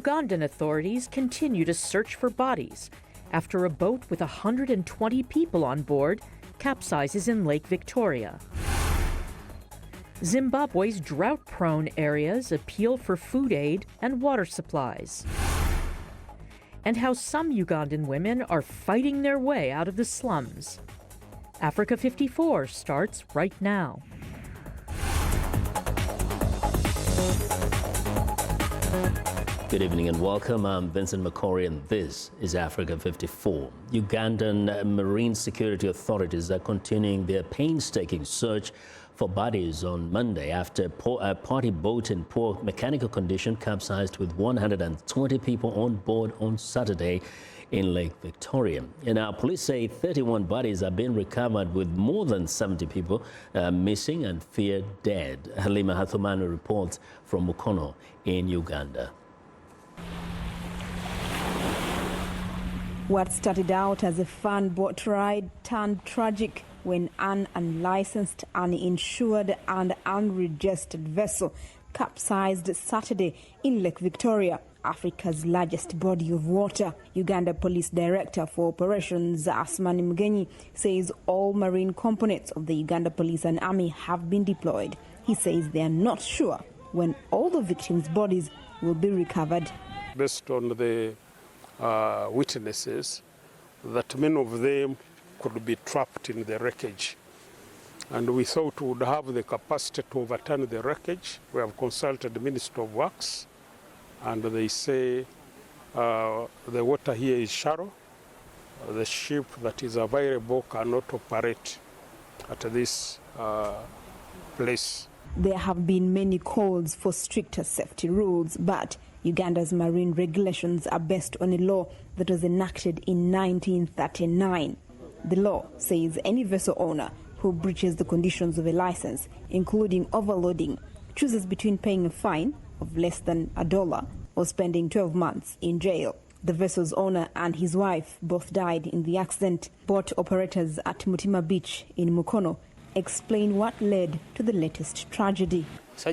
Ugandan authorities continue to search for bodies after a boat with 120 people on board capsizes in Lake Victoria. Zimbabwe's drought-prone areas appeal for food aid and water supplies. And how some Ugandan women are fighting their way out of the slums. Africa 54 starts right now. Good evening and welcome. I'm Vincent McCory and this is Africa 54. Ugandan marine security authorities are continuing their painstaking search for bodies on Monday after a party boat in poor mechanical condition capsized with 120 people on board on Saturday in Lake Victoria. And now police say 31 bodies are being recovered with more than 70 people missing and feared dead. Halima Hathumanu reports from Mukono in Uganda. What started out as a fun boat ride turned tragic when an unlicensed, uninsured and unregistered vessel capsized Saturday in Lake Victoria, Africa's largest body of water. Uganda Police Director for Operations Asmani Mugenyi says all marine components of the Uganda Police and Army have been deployed. He says they are not sure when all the victims' bodies will be recovered. Based on the witnesses, that many of them could be trapped in the wreckage. And we thought we would have the capacity to overturn the wreckage. We have consulted the Ministry of Works, and they say the water here is shallow. The ship that is available cannot operate at this place. There have been many calls for stricter safety rules, but Uganda's marine regulations are based on a law that was enacted in 1939. The law says any vessel owner who breaches the conditions of a license, including overloading, chooses between paying a fine of less than $1 or spending 12 months in jail. The vessel's owner and his wife both died in the accident. Boat operators at Mutima Beach in Mukono explain what led to the latest tragedy. The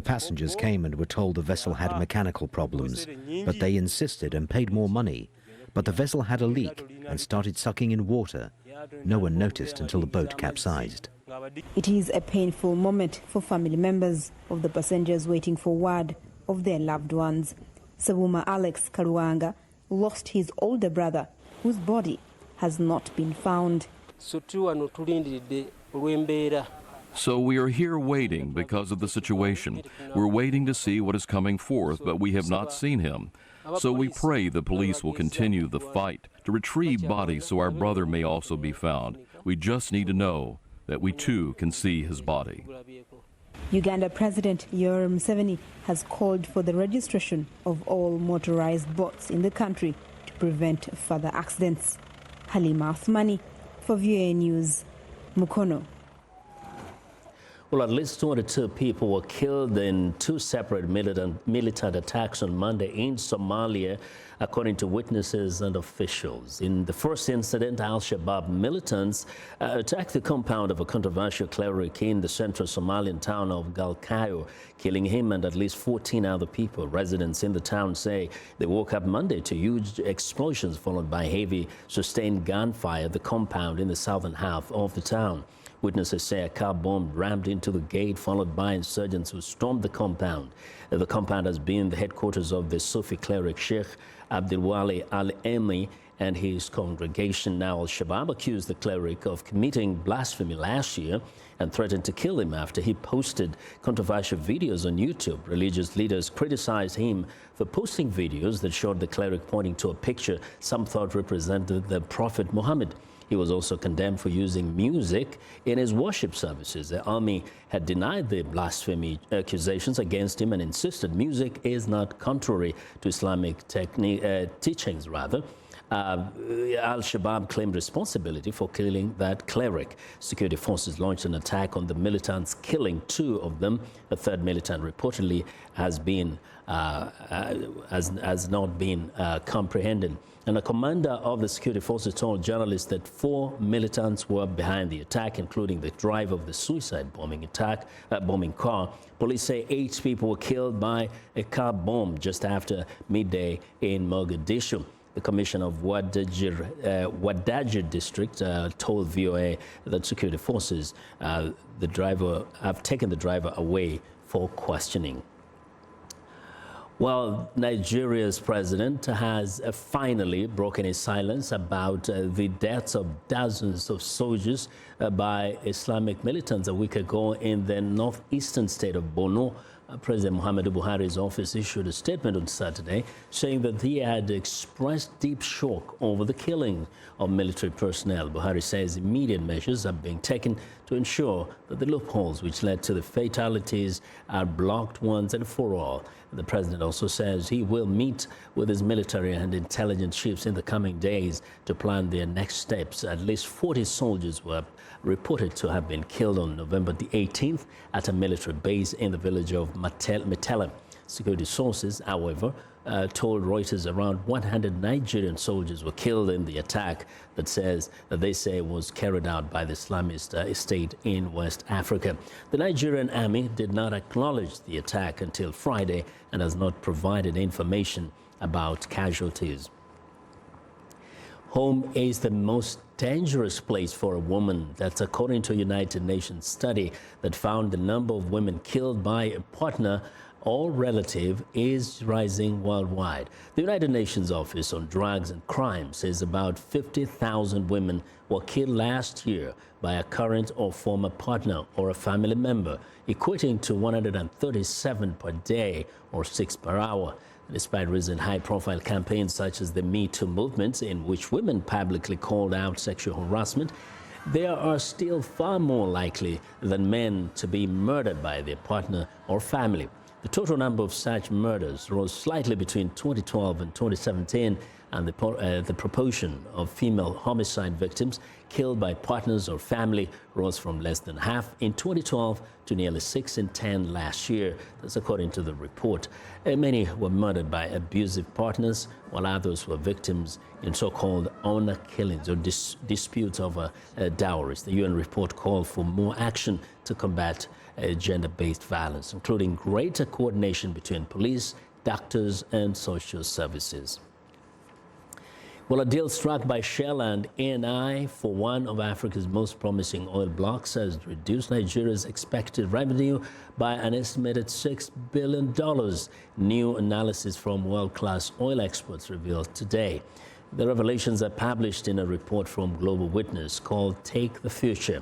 passengers came and were told the vessel had mechanical problems, but they insisted and paid more money. But the vessel had a leak and started sucking in water. No one noticed until the boat capsized. It is a painful moment for family members of the passengers waiting for word of their loved ones. Sabuma Alex Karuanga lost his older brother, whose body has not been found. So we are here waiting because of the situation. We're waiting to see what is coming forth, but we have not seen him. So we pray the police will continue the fight to retrieve bodies so our brother may also be found. We just need to know that we too can see his body. Uganda President Yoweri Museveni has called for the registration of all motorized boats in the country to prevent further accidents. Halima Athmani for VOA News, Mukono. Well, at least 22 people were killed in two separate militant attacks on Monday in Somalia, according to witnesses and officials. In the first incident, Al-Shabaab militants attacked the compound of a controversial cleric in the central Somalian town of Galkayo, killing him and at least 14 other people. Residents in the town say they woke up Monday to huge explosions followed by heavy sustained gunfire at the compound in the southern half of the town. Witnesses say a car bomb rammed into the gate, followed by insurgents who stormed the compound. The compound has been the headquarters of the Sufi cleric Sheikh Abdulwali Al-Emi and his congregation. Now, Al-Shabaab accused the cleric of committing blasphemy last year and threatened to kill him after he posted controversial videos on YouTube. Religious leaders criticized him for posting videos that showed the cleric pointing to a picture some thought represented the Prophet Muhammad. He was also condemned for using music in his worship services. The army had denied the blasphemy accusations against him and insisted music is not contrary to Islamic teachings, rather. Al-Shabaab claimed responsibility for killing that cleric. Security forces launched an attack on the militants, killing 2 of them. A third militant reportedly has not been comprehended. And a commander of the security forces told journalists that 4 militants were behind the attack, including the driver of the suicide bombing car. Police say 8 people were killed by a car bomb just after midday in Mogadishu. The commissioner of Wadajir district told VOA that security forces have taken the driver away for questioning. Well, Nigeria's president has finally broken his silence about the deaths of dozens of soldiers by Islamic militants a week ago in the northeastern state of Borno. President Muhammadu Buhari's office issued a statement on Saturday saying that he had expressed deep shock over the killing of military personnel. Buhari says immediate measures are being taken to ensure that the loopholes which led to the fatalities are blocked once and for all. The president also says he will meet with his military and intelligence chiefs in the coming days to plan their next steps. At least 40 soldiers were reported to have been killed on November the 18th at a military base in the village of Metele. Security sources, however, told Reuters around 100 Nigerian soldiers were killed in the attack that they say was carried out by the Islamist state in West Africa. The Nigerian army did not acknowledge the attack until Friday and has not provided information about casualties. Home is the most dangerous place for a woman. That's according to a United Nations study that found the number of women killed by a partner or relative is rising worldwide. The United Nations Office on Drugs and Crime says about 50,000 women were killed last year by a current or former partner or a family member, equating to 137 per day or 6 per hour. Despite recent high-profile campaigns such as the Me Too movement, in which women publicly called out sexual harassment, they are still far more likely than men to be murdered by their partner or family. The total number of such murders rose slightly between 2012 and 2017, and the proportion of female homicide victims killed by partners or family rose from less than half in 2012 to nearly 6 in 10 last year. That's according to the report. Many were murdered by abusive partners, while others were victims in so-called honor killings or disputes over dowries. The UN report called for more action to combat gender-based violence, including greater coordination between police, doctors, and social services. Well, a deal struck by Shell and Eni for one of Africa's most promising oil blocks has reduced Nigeria's expected revenue by an estimated $6 billion. New analysis from world-class oil experts revealed today. The revelations are published in a report from Global Witness called Take the Future.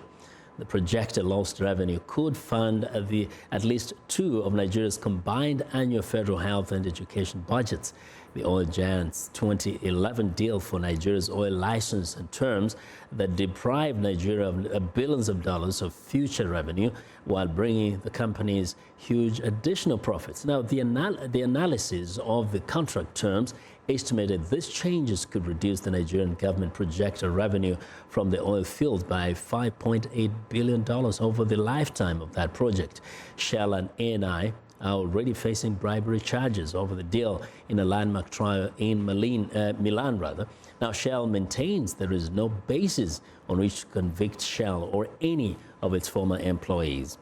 The projected lost revenue could fund at least 2 of Nigeria's combined annual federal health and education budgets. The oil giant's 2011 deal for Nigeria's oil license and terms that deprived Nigeria of billions of dollars of future revenue while bringing the company's huge additional profits. Now, the analysis of the contract terms estimated these changes could reduce the Nigerian government projected revenue from the oil field by $5.8 billion over the lifetime of that project. Shell and Eni are already facing bribery charges over the deal in a landmark trial in Milan. Now, Shell maintains there is no basis on which to convict Shell or any of its former employees.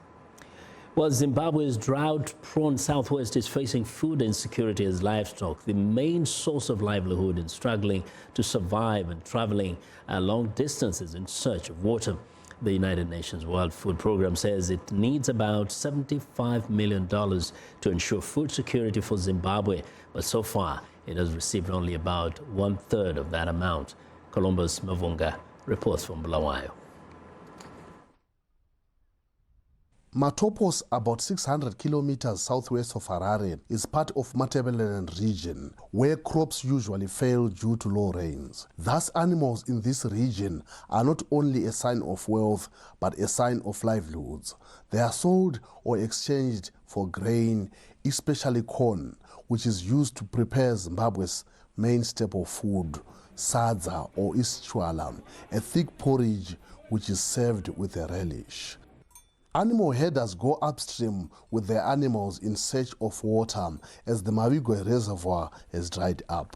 Well, Zimbabwe's drought-prone southwest is facing food insecurity as livestock, the main source of livelihood, and struggling to survive and traveling long distances in search of water. The United Nations World Food Programme says it needs about $75 million to ensure food security for Zimbabwe, but so far it has received only about 1/3 of that amount. Columbus Mavunga reports from Bulawayo. Matopos, about 600 kilometers southwest of Harare, is part of Matabeleland region, where crops usually fail due to low rains. Thus, animals in this region are not only a sign of wealth, but a sign of livelihoods. They are sold or exchanged for grain, especially corn, which is used to prepare Zimbabwe's main staple food, sadza or isitshwala, a thick porridge which is served with a relish. Animal herders go upstream with their animals in search of water as the Mabigwe reservoir has dried up.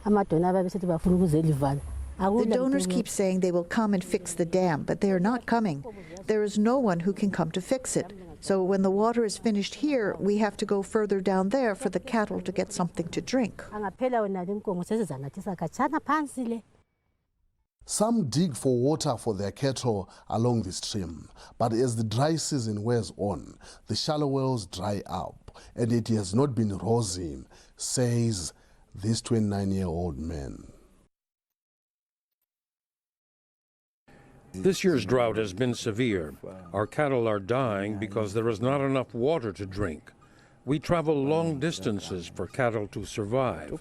The donors keep saying they will come and fix the dam, but they are not coming. There is no one who can come to fix it. So when the water is finished here, we have to go further down there for the cattle to get something to drink. Some dig for water for their cattle along the stream, but as the dry season wears on, the shallow wells dry up, and it has not been rosy, says this 29-year-old man. This year's drought has been severe. Our cattle are dying because there is not enough water to drink. We travel long distances for cattle to survive.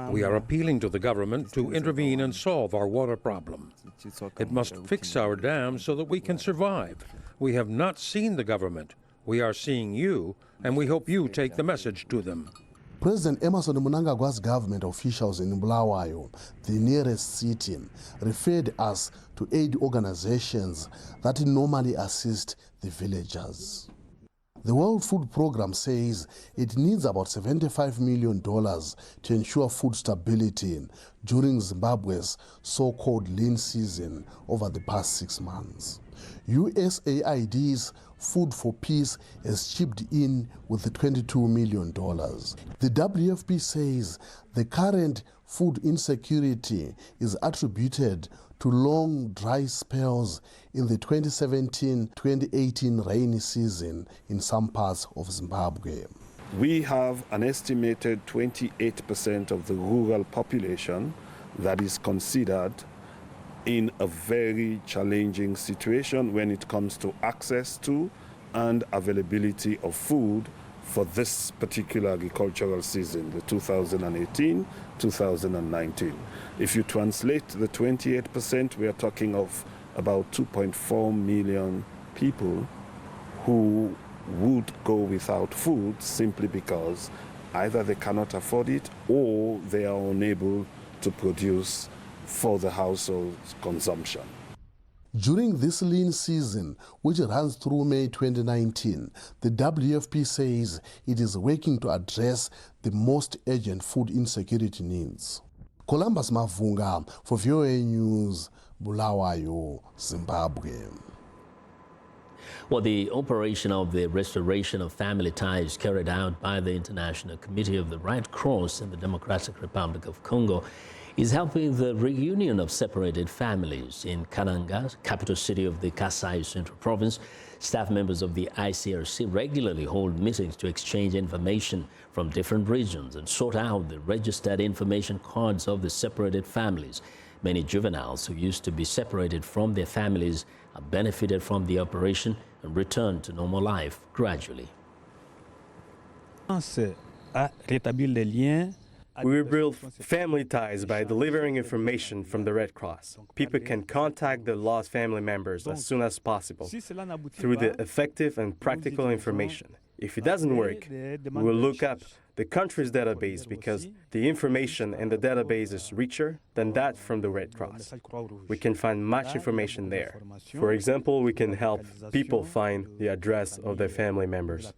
We are appealing to the government to intervene and solve our water problem. It must fix our dams so that we can survive. We have not seen the government. We are seeing you, and we hope you take the message to them. President Emmerson Mnangagwa's government officials in Bulawayo, the nearest city, referred us to aid organizations that normally assist the villagers. The World Food Programme says it needs about $75 million to ensure food stability during Zimbabwe's so-called lean season over the past 6 months. USAID's Food for Peace has chipped in with the $22 million. The WFP says the current food insecurity is attributed to long dry spells in the 2017-2018 rainy season in some parts of Zimbabwe. We have an estimated 28% of the rural population that is considered in a very challenging situation when it comes to access to and availability of food for this particular agricultural season, the 2018-2019. If you translate the 28%, we are talking of about 2.4 million people who would go without food simply because either they cannot afford it or they are unable to produce for the household's consumption. During this lean season, which runs through May 2019, the WFP says it is working to address the most urgent food insecurity needs. Columbus Mavunga for VOA News, Bulawayo, Zimbabwe. Well, the operation of the restoration of family ties carried out by the International Committee of the Red Cross in the Democratic Republic of Congo is helping the reunion of separated families. In Kananga, capital city of the Kasai Central Province, staff members of the ICRC regularly hold meetings to exchange information from different regions and sort out the registered information cards of the separated families. Many juveniles who used to be separated from their families have benefited from the operation and returned to normal life gradually. We rebuild family ties by delivering information from the Red Cross. People can contact their lost family members as soon as possible through the effective and practical information. If it doesn't work, we will look up the country's database because the information in the database is richer than that from the Red Cross. We can find much information there. For example, we can help people find the address of their family members.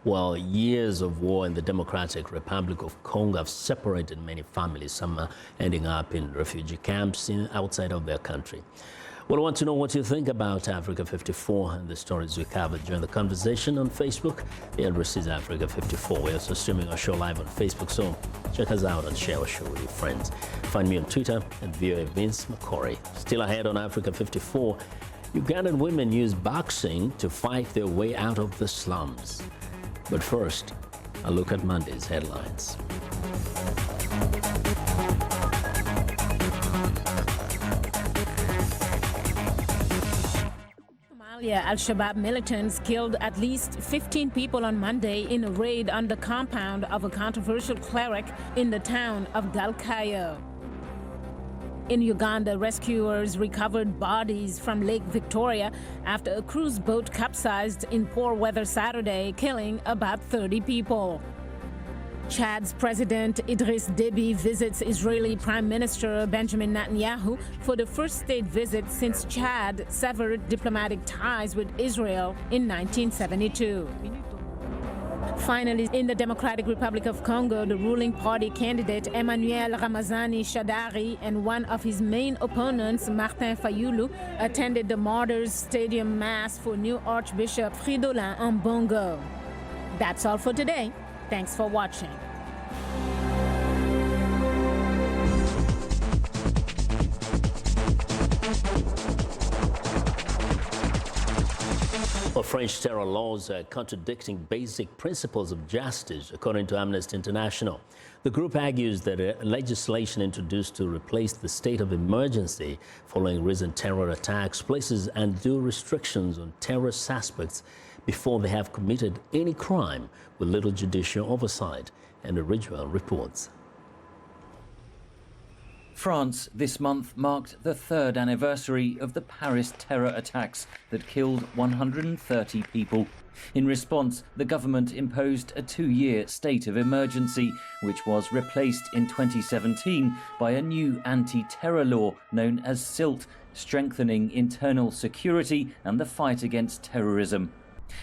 Well, years of war in the Democratic Republic of Congo have separated many families. Some are ending up in refugee camps outside of their country. Well, I want to know what you think about Africa 54 and the stories we covered during the conversation on Facebook. The address is Africa 54. We're also streaming our show live on Facebook, so check us out and share our show with your friends. Find me on Twitter at VOA Vince McCory. Still ahead on Africa 54, Ugandan women use boxing to fight their way out of the slums. But first, a look at Monday's headlines. Al-Shabaab militants killed at least 15 people on Monday in a raid on the compound of a controversial cleric in the town of Galkayo. In Uganda, rescuers recovered bodies from Lake Victoria after a cruise boat capsized in poor weather Saturday, killing about 30 people. Chad's President Idriss Déby visits Israeli Prime Minister Benjamin Netanyahu for the first state visit since Chad severed diplomatic ties with Israel in 1972. Finally, in the Democratic Republic of Congo, the ruling party candidate Emmanuel Ramazani Shadari and one of his main opponents, Martin Fayulu, attended the Martyrs Stadium Mass for new Archbishop Fridolin Ambongo. That's all for today. Thanks for watching. Well, French terror laws are contradicting basic principles of justice, according to Amnesty International. The group argues that legislation introduced to replace the state of emergency following recent terror attacks places undue restrictions on terror suspects before they have committed any crime with little judicial oversight. And Ridgewell reports. France this month marked the third anniversary of the Paris terror attacks that killed 130 people. In response, the government imposed a 2-year state of emergency, which was replaced in 2017 by a new anti-terror law known as SILT, strengthening internal security and the fight against terrorism.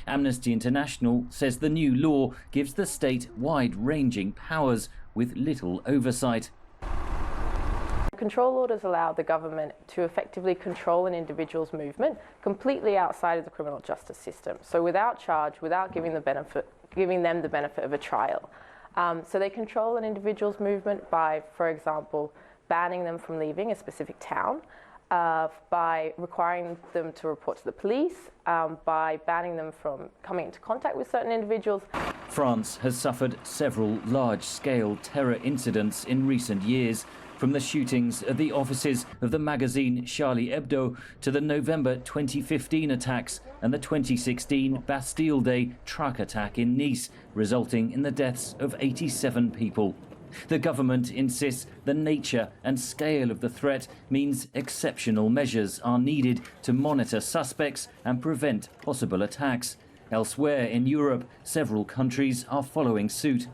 Amnesty International says the new law gives the state wide-ranging powers with little oversight. Control orders allow the government to effectively control an individual's movement completely outside of the criminal justice system. So without charge, without giving them the benefit of a trial. So they control an individual's movement by, for example, banning them from leaving a specific town, by requiring them to report to the police, by banning them from coming into contact with certain individuals. France has suffered several large-scale terror incidents in recent years, from the shootings at the offices of the magazine Charlie Hebdo to the November 2015 attacks and the 2016 Bastille Day truck attack in Nice, resulting in the deaths of 87 people. The government insists the nature and scale of the threat means exceptional measures are needed to monitor suspects and prevent possible attacks. Elsewhere in Europe, several countries are following suit.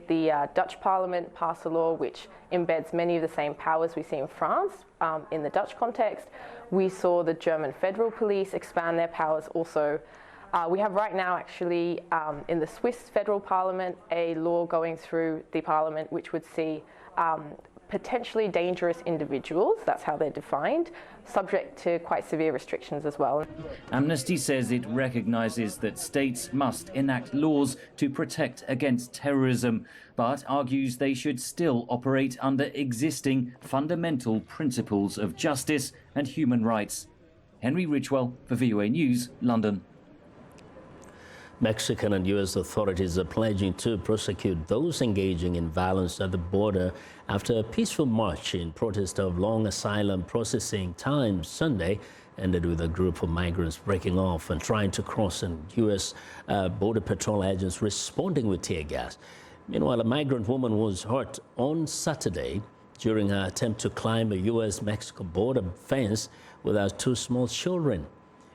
The Dutch Parliament passed a law which embeds many of the same powers we see in France in the Dutch context. We saw the German Federal Police expand their powers also. We have right now actually in the Swiss Federal Parliament a law going through the Parliament which would see potentially dangerous individuals, that's how they're defined, subject to quite severe restrictions as well. Amnesty says it recognises that states must enact laws to protect against terrorism, but argues they should still operate under existing fundamental principles of justice and human rights. Henry Ridgewell for VOA News, London. Mexican and U.S. authorities are pledging to prosecute those engaging in violence at the border after a peaceful march in protest of long asylum processing time Sunday ended with a group of migrants breaking off and trying to cross, and U.S. Border Patrol agents responding with tear gas. Meanwhile, a migrant woman was hurt on Saturday during her attempt to climb a U.S.-Mexico border fence with her 2 small children.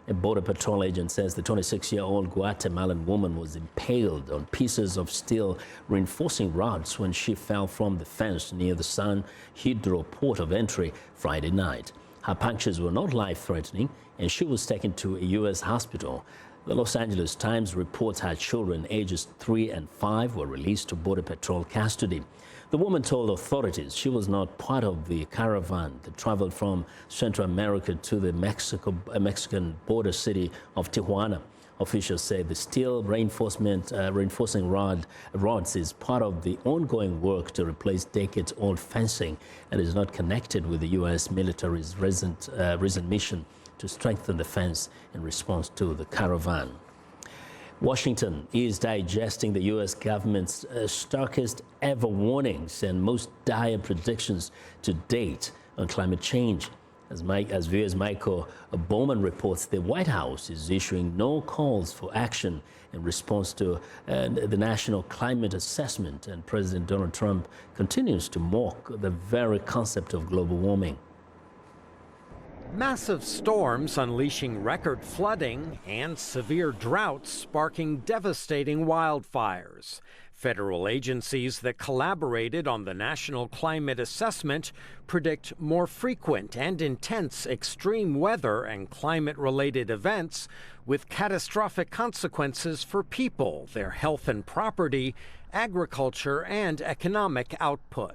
A Border Patrol agent says the 26-year-old Guatemalan woman was impaled on pieces of steel reinforcing rods when she fell from the fence near the San Pedro port of entry Friday night. Her punctures were not life-threatening, and she was taken to a U.S. hospital. The Los Angeles Times reports her children, ages 3 and 5, were released to Border Patrol custody. The woman told authorities she was not part of the caravan that traveled from Central America to the Mexican border city of Tijuana. Officials say the steel reinforcing rods is part of the ongoing work to replace decades-old fencing and is not connected with the U.S. military's recent mission to strengthen the fence in response to the caravan. Washington is digesting the U.S. government's starkest ever warnings and most dire predictions to date on climate change. As VOA's Michael Bowman reports, the White House is issuing no calls for action in response to the National Climate Assessment, and President Donald Trump continues to mock the very concept of global warming. Massive storms unleashing record flooding and severe droughts sparking devastating wildfires. Federal agencies that collaborated on the National Climate Assessment predict more frequent and intense extreme weather and climate-related events with catastrophic consequences for people, their health and property, agriculture, and economic output.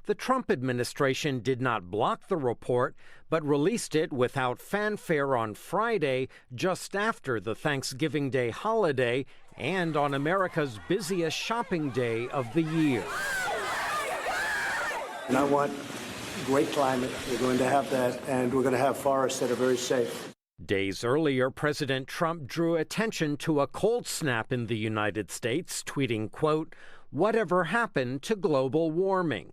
The Trump administration did not block the report, but released it without fanfare on Friday, just after the Thanksgiving Day holiday and on America's busiest shopping day of the year. And I want great climate. We're going to have that, and we're going to have forests that are very safe. Days earlier, President Trump drew attention to a cold snap in the United States, tweeting, quote, "Whatever happened to global warming?"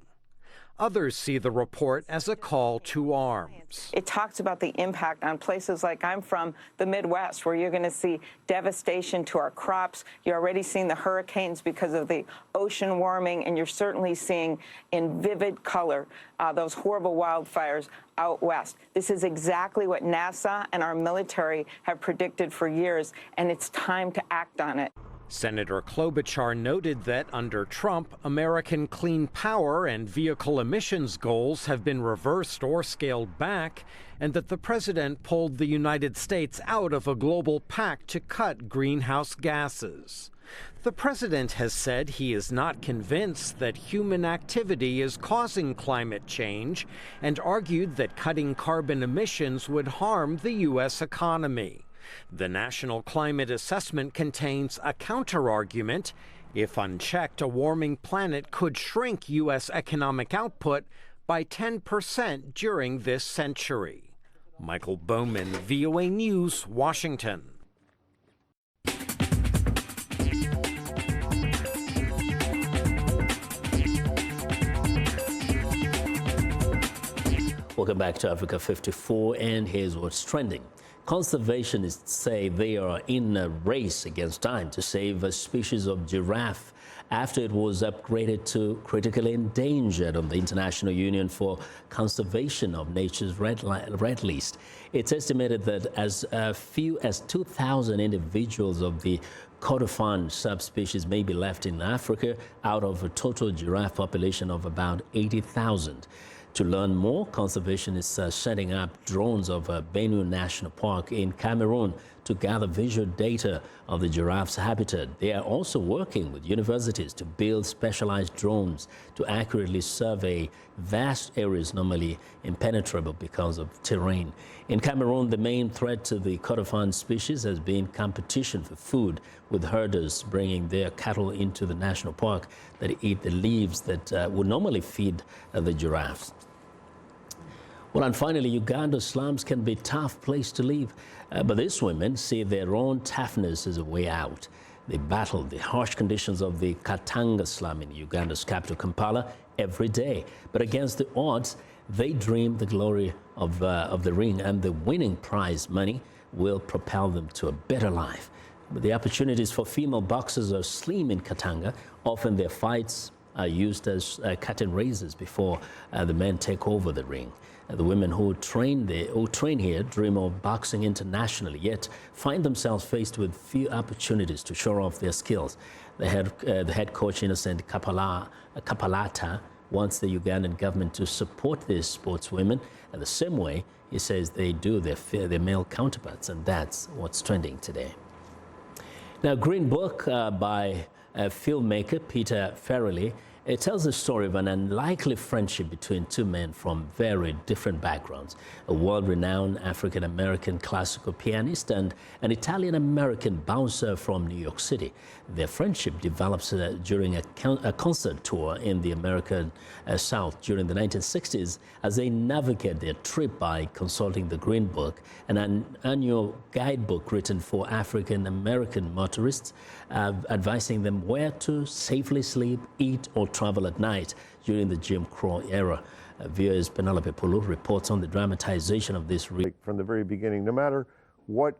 Others see the report as a call to arms. It talks about the impact on places like I'm from, the Midwest, where you're going to see devastation to our crops. You're already seeing the hurricanes because of the ocean warming, and you're certainly seeing in vivid color those horrible wildfires out west. This is exactly what NASA and our military have predicted for years, and it's time to act on it. Senator Klobuchar noted that under Trump, American clean power and vehicle emissions goals have been reversed or scaled back, and that the president pulled the United States out of a global pact to cut greenhouse gases. The president has said he is not convinced that human activity is causing climate change and argued that cutting carbon emissions would harm the U.S. economy. The National Climate Assessment contains a counter-argument. If unchecked, a warming planet could shrink U.S. economic output by 10% during this century. Michael Bowman, VOA News, Washington. Welcome back to Africa 54, and here's what's trending. Conservationists say they are in a race against time to save a species of giraffe after it was upgraded to critically endangered on the International Union for Conservation of Nature's red list. It's estimated that as few as 2,000 individuals of the Kordofan subspecies may be left in Africa out of a total giraffe population of about 80,000. To learn more, conservationists are setting up drones of Benue National Park in Cameroon to gather visual data of the giraffe's habitat. They are also working with universities to build specialized drones to accurately survey vast areas normally impenetrable because of terrain. In Cameroon, the main threat to the Kordofan species has been competition for food, with herders bringing their cattle into the national park that eat the leaves that would normally feed the giraffes. Well, and finally, Uganda's slums can be a tough place to live, but these women see their own toughness as a way out. They battle the harsh conditions of the Katanga slum in Uganda's capital, Kampala, every day. But against the odds, they dream the glory of the ring, and the winning prize money will propel them to a better life. But the opportunities for female boxers are slim in Katanga. Often their fights are used as curtain raisers before the men take over the ring. The women who train here dream of boxing internationally, yet find themselves faced with few opportunities to show off their skills. The head coach, Innocent Kapalata, wants the Ugandan government to support these sportswomen in the same way he says they do their male counterparts, and that's what's trending today. Now, Green Book by filmmaker Peter Farrelly, it tells the story of an unlikely friendship between two men from very different backgrounds, a world-renowned African-American classical pianist and an Italian-American bouncer from New York City. Their friendship develops during a concert tour in the American South during the 1960s as they navigate their trip by consulting the Green Book, an annual guidebook written for African-American motorists, advising them where to safely sleep, eat, or travel at night during the Jim Crow era. VOA's Penelope Pulu reports on the dramatization of this. From the very beginning, no matter what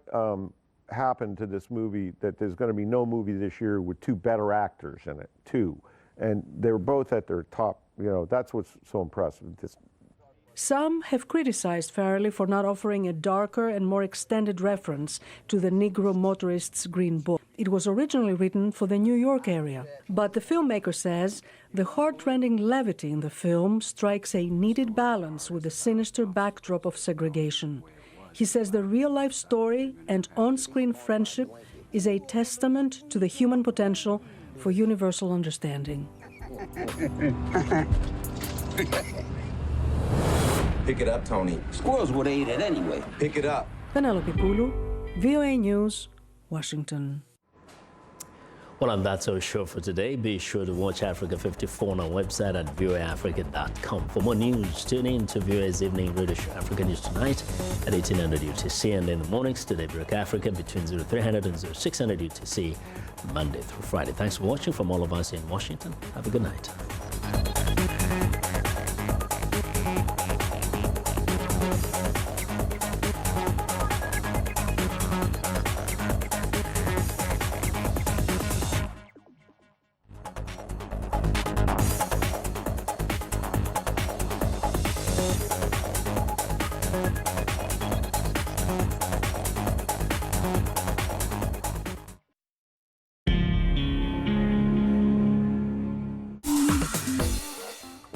happened to this movie, that there's going to be no movie this year with two better actors in it, two. And they were both at their top, you know, that's what's so impressive. Some have criticized Farrelly for not offering a darker and more extended reference to the Negro Motorist's Green Book. It was originally written for the New York area, but the filmmaker says the heart-rending levity in the film strikes a needed balance with the sinister backdrop of segregation. He says the real-life story and on-screen friendship is a testament to the human potential for universal understanding. Pick it up, Tony. Squirrels would have ate it anyway. Pick it up. Penelope Poulou, VOA News, Washington. Well, and that's our show for today. Be sure to watch Africa 54 on our website at voaafrica.com. For more news, tune in to VOA's evening radio show, Africa News Tonight, at 1800 UTC, and in the mornings to Daybreak Africa between 0300 and 0600 UTC, Monday through Friday. Thanks for watching from all of us in Washington. Have a good night.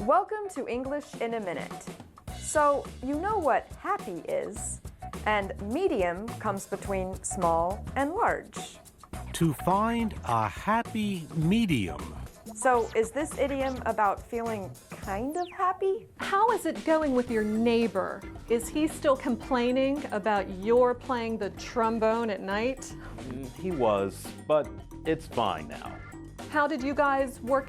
Welcome to English in a Minute. So, you know what happy is, and medium comes between small and large. To find a happy medium. So, is this idiom about feeling kind of happy? How is it going with your neighbor? Is he still complaining about your playing the trombone at night? He was, but it's fine now. How did you guys work